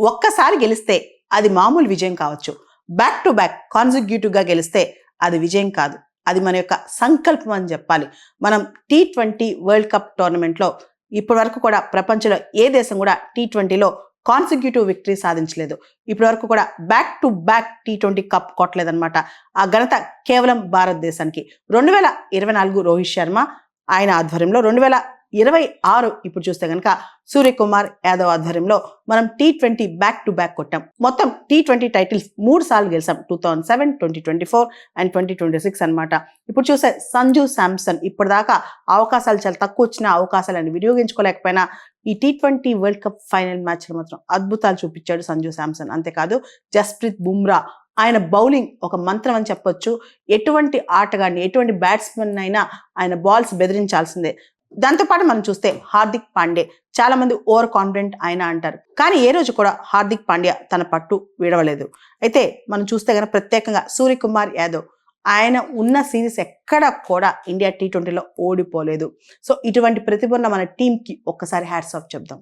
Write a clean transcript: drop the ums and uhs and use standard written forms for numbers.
ఒక్కసారి గెలిస్తే అది మామూలు విజయం కావచ్చు, బ్యాక్ టు బ్యాక్ కాన్సిక్యూటివ్గా గెలిస్తే అది విజయం కాదు, అది మన యొక్క సంకల్పం అని చెప్పాలి. మనం T20 వరల్డ్ కప్ టోర్నమెంట్లో ఇప్పటి వరకు కూడా ప్రపంచంలో ఏ దేశం కూడా T20లో కాన్సిక్యూటివ్ విక్టరీ సాధించలేదు. ఇప్పటి వరకు కూడా back to back T20 cup కొట్టలేదన్నమాట. ఆ ఘనత కేవలం భారతదేశానికి. 2024 రోహిత్ శర్మ ఆయన ఆధ్వర్యంలో, 2026 ఇప్పుడు చూస్తే కనుక సూర్యకుమార్ యాదవ్ ఆధ్వర్యంలో మనం T20 బ్యాక్ టు బ్యాక్ కొట్టాం. మొత్తం T20 టైటిల్స్ 3 సార్లు గెలిచాం, 2007, 2024 అండ్ 2026 అనమాట. ఇప్పుడు చూసే సంజు శాంసన్ ఇప్పటిదాకా అవకాశాలు చాలా తక్కువ వచ్చిన అవకాశాలను వినియోగించుకోలేకపోయినా ఈ T20 వరల్డ్ కప్ ఫైనల్ మ్యాచ్లో మాత్రం అద్భుతాలు చూపించాడు సంజు శాంసన్. అంతేకాదు జస్ప్రీత్ బుమ్రా ఆయన బౌలింగ్ ఒక మంత్రం అని చెప్పొచ్చు. ఎటువంటి ఆటగాడిని, ఎటువంటి బ్యాట్స్మెన్ అయినా ఆయన బాల్స్ బెదిరించాల్సిందే. దాంతోపాటు మనం చూస్తే హార్దిక్ పాండ్యా, చాలా మంది ఓవర్ కాన్ఫిడెంట్ ఆయన అంటారు, కానీ ఏ రోజు కూడా హార్దిక్ పాండ్యా తన పట్టు విడవలేదు. అయితే మనం చూస్తే కనుక ప్రత్యేకంగా సూర్యకుమార్ యాదవ్ ఆయన ఉన్న సిరీస్ ఎక్కడ కూడా ఇండియా T20లో ఓడిపోలేదు. సో ఇటువంటి ప్రతిభ ఉన్న మన టీంకి ఒక్కసారి హ్యాట్స్ ఆఫ్ చెప్దాం.